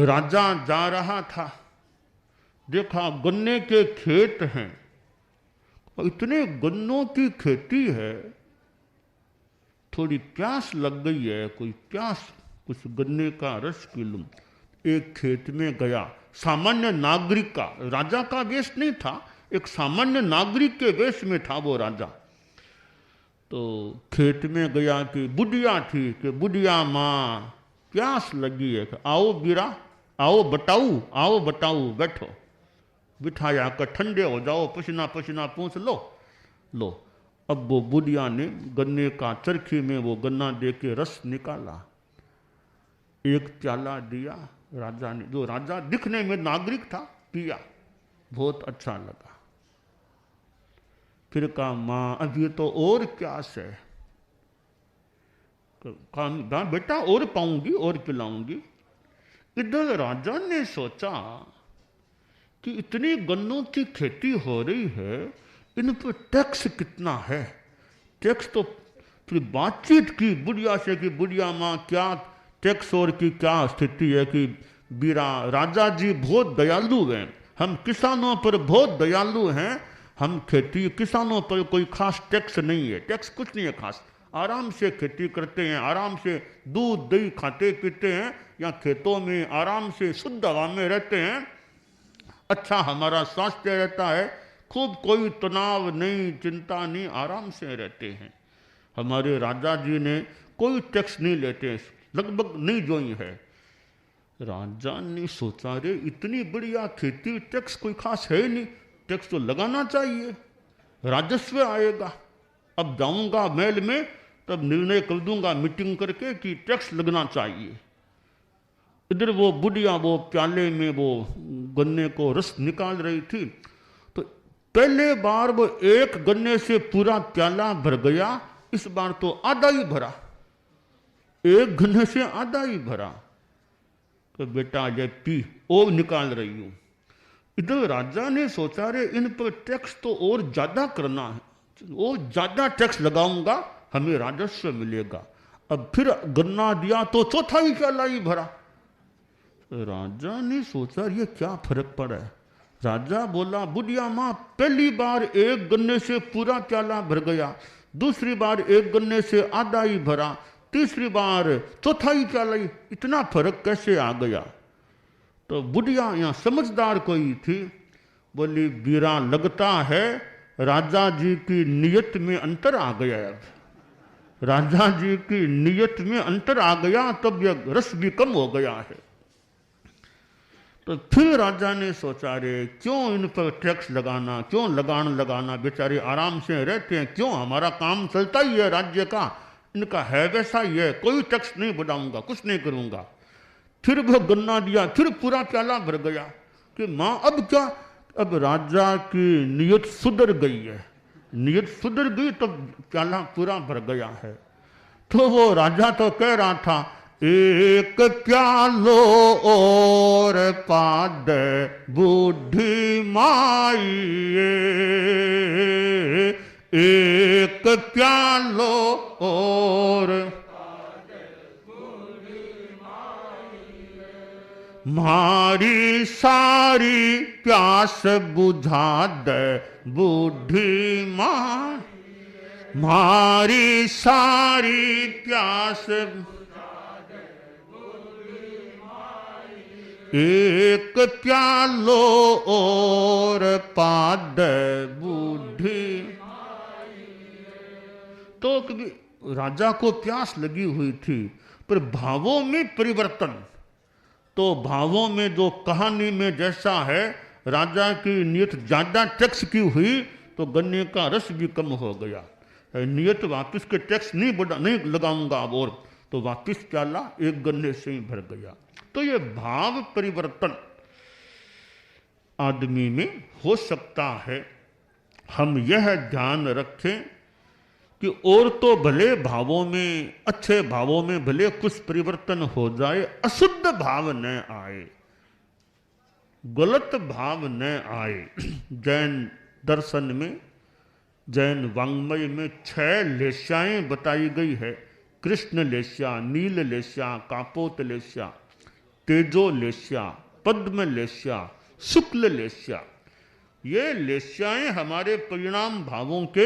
राजा जा रहा था, देखा गन्ने के खेत हैं, इतने गन्नों की खेती है, थोड़ी प्यास लग गई है, कोई प्यास, कुछ गन्ने का रस पी लूं। एक खेत में गया, सामान्य नागरिक का, राजा का वेश नहीं था, एक सामान्य नागरिक के वेश में था वो राजा। तो खेत में गया कि बुढ़िया थी, कि बुढ़िया माँ प्यास लगी है, आओ बीरा, आओ बताऊ, आओ बताऊ, बैठो। बिठाया कर ठंडे हो जाओ, पसीना पसीना पूछ लो। लो, अब वो बुढ़िया ने गन्ने का चरखी में वो गन्ना दे के रस निकाला, एक प्याला दिया राजा ने, जो राजा दिखने में नागरिक था, पिया, बहुत अच्छा लगा। फिर कहा माँ अभी तो और प्यास है। कहा बेटा और पाऊंगी, और पिलाऊंगी। इधर राजा ने सोचा कि इतनी गन्नों की खेती हो रही है, इन पर टैक्स कितना है। टैक्स तो फिर बातचीत की बुढ़िया से कि बुढ़िया माँ क्या टैक्स और की क्या स्थिति है, कि बीरा राजा जी बहुत दयालु हैं, हम किसानों पर बहुत दयालु हैं, हम खेती किसानों पर कोई खास टैक्स नहीं है, टैक्स कुछ नहीं है खास, आराम से खेती करते हैं, आराम से दूध दही खाते पीते हैं, या खेतों में आराम से शुद्ध हवा में रहते हैं, अच्छा हमारा स्वास्थ्य रहता है, खूब कोई तनाव नहीं, चिंता नहीं, आराम से रहते हैं। हमारे राजा जी ने कोई टैक्स नहीं लेते, लगभग नहीं जोई है। राजा ने सोचा रे इतनी बढ़िया खेती, टैक्स कोई खास है नहीं, टैक्स तो लगाना चाहिए, राजस्व आएगा। अब जाऊंगा महल में, तब निर्णय कर दूंगा मीटिंग करके कि टैक्स लगना चाहिए। इधर वो बुढ़िया वो प्याले में वो गन्ने को रस निकाल रही थी, तो पहले बार वो एक गन्ने से पूरा प्याला भर गया, इस बार तो आधा ही भरा, एक गन्ने से आधा ही भरा। तो बेटा ये पी, और निकाल रही हूं। इधर राजा ने सोचा रे इन पर टैक्स तो और ज्यादा करना है, और ज्यादा टैक्स लगाऊंगा, हमें राजस्व मिलेगा। अब फिर गन्ना दिया तो चौथा ही प्याला ही भरा। राजा ने सोचा ये क्या फर्क पड़ा है। राजा बोला बुढ़िया माँ पहली बार एक गन्ने से पूरा प्याला भर गया, दूसरी बार एक गन्ने से आधा ही भरा, तीसरी बार चौथा ही प्याला ही, इतना फर्क कैसे आ गया। तो बुढ़िया यहाँ समझदार कोई थी, बोली बीरा लगता है राजा जी की नीयत में अंतर आ गया है, अब राजा जी की नीयत में अंतर आ गया, तब यह रस भी कम हो गया है। तो फिर राजा ने सोचा रे क्यों इन पर टैक्स लगाना, क्यों लगाना, बेचारे आराम से रहते हैं, क्यों, हमारा काम चलता ही है राज्य का, इनका है वैसा ही है, कोई टैक्स नहीं बढ़ाऊंगा, कुछ नहीं करूंगा। फिर वह गन्ना दिया, फिर पूरा प्याला भर गया कि माँ अब क्या, अब राजा की नीयत सुधर गई है, नीयत सुधर गई तब प्याला पूरा भर गया है। तो वो राजा तो कह रहा था एक प्यालो और पाद बूढ़ी माई, एक प्यालो और मारी सारी प्यास बुझा दे बूढ़ी माँ, मारी सारी प्यास एक प्यालो और पाद बूढ़ी। तो कभी राजा को प्यास लगी हुई थी, पर भावों में परिवर्तन, तो भावों में जो कहानी में जैसा है, राजा की नियत ज्यादा टैक्स की हुई तो गन्ने का रस भी कम हो गया, नियत वापस के टैक्स नहीं लगाऊंगा अब, और तो वापस प्याला एक गन्ने से ही भर गया। तो ये भाव परिवर्तन आदमी में हो सकता है। हम यह ध्यान रखें कि और तो भले भावों में, अच्छे भावों में भले कुछ परिवर्तन हो जाए, अशुद्ध भाव न आए, गलत भाव न आए। जैन दर्शन में, जैन वांग्मय में 6 लेस्याएं बताई गई है, कृष्ण लेस्या, नील लेस्या, कापोत लेस्या, तेजो लेस्या, पद्म लेस्या, शुक्ल लेस्या। ये लेस्याएं हमारे परिणाम भावों के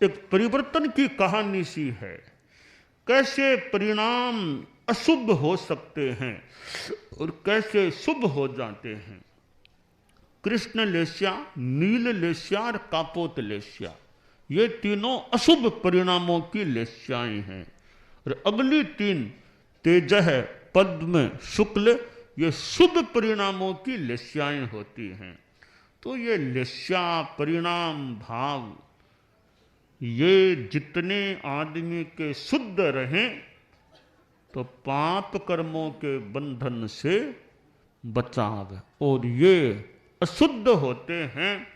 एक परिवर्तन की कहानी सी है। कैसे परिणाम अशुभ हो सकते हैं और कैसे शुभ हो जाते हैं। कृष्ण लेस्या, नील लेस्या और कापोत लेस्या, ये तीनों अशुभ परिणामों की लेस्याएं हैं। और अगली तीन तेजः, पद्म, शुक्ल, ये शुभ परिणामों की लेस्याएं होती हैं। तो ये लेस्या परिणाम भाव, ये जितने आदमी के शुद्ध रहें तो पाप कर्मों के बंधन से बचाव, और ये अशुद्ध होते हैं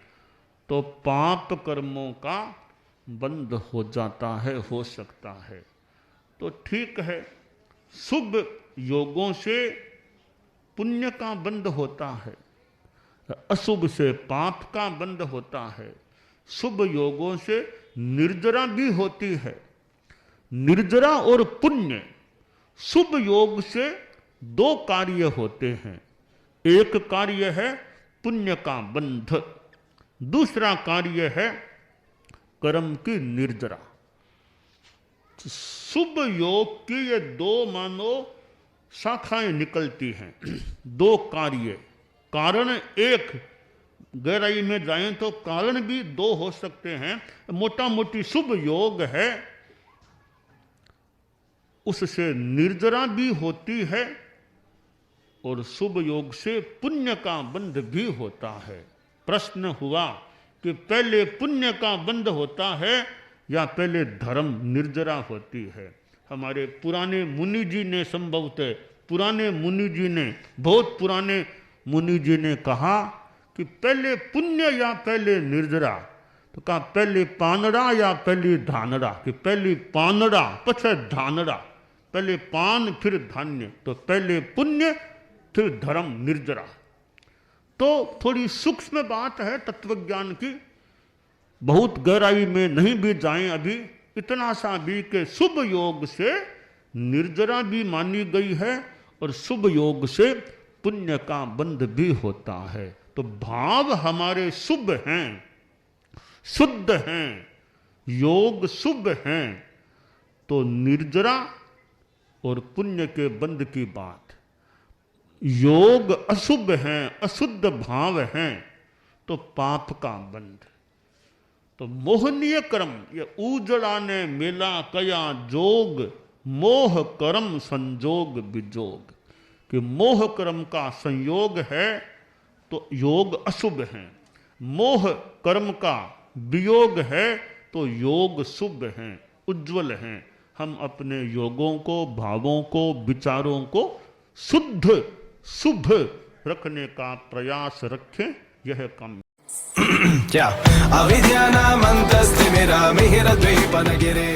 तो पाप कर्मों का बंध हो जाता है, हो सकता है। तो ठीक है, शुभ योगों से पुण्य का बंध होता है, अशुभ से पाप का बंध होता है। शुभ योगों से निर्जरा भी होती है। निर्जरा और पुण्य, शुभ योग से दो कार्य होते हैं। एक कार्य है पुण्य का बंध, दूसरा कार्य है कर्म की निर्जरा। शुभ योग की ये दो मानो शाखाएं निकलती हैं, दो कार्य। कारण एक, गहराई में जाएं तो कारण भी दो हो सकते हैं। मोटा मोटी शुभ योग है, उससे निर्जरा भी होती है और शुभ योग से पुण्य का बंध भी होता है। प्रश्न हुआ कि पहले पुण्य का बंध होता है या पहले धर्म निर्जरा होती है। हमारे पुराने मुनि जी ने, संभवतः पुराने मुनि जी ने, बहुत पुराने मुनि जी ने कहा कि पहले पुण्य या पहले निर्जरा। तो कहा पहले पानड़ा या पहले धानड़ा, कि पहले पानड़ा पछे धानड़ा, पहले पान फिर धान्य। तो पहले पुण्य फिर धर्म निर्जरा। तो थोड़ी सूक्ष्म बात है तत्वज्ञान की, बहुत गहराई में नहीं भी जाएं अभी। इतना सा भी कि शुभ योग से निर्जरा भी मानी गई है और शुभ योग से पुण्य का बंध भी होता है। तो भाव हमारे शुभ हैं, शुद्ध हैं, योग शुभ हैं, तो निर्जरा और पुण्य के बंध की बात। योग अशुभ हैं, अशुद्ध भाव हैं, तो पाप का बंध। तो मोहनीय कर्म, ये उजड़ा ने मेला कया जोग, मोह कर्म संजोग विजोग। कि मोह कर्म का संयोग है तो योग अशुभ है, मोह कर्म का वियोग है तो योग शुभ हैं, उज्जवल हैं। हम अपने योगों को, भावों को, विचारों को शुद्ध शुभ रखने का प्रयास रखें, यह काम। क्या अविद्या नामन्तस्तिमिरामिहिरद्वीपनगिरे।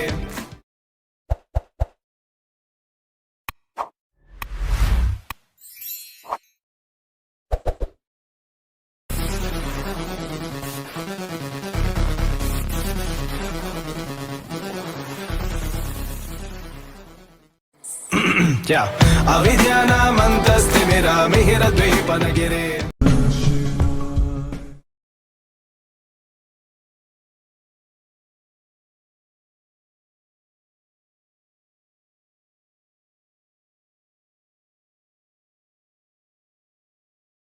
क्या अविद्या नामन्तस्तिमिरामिहिरद्वीपनगिरे।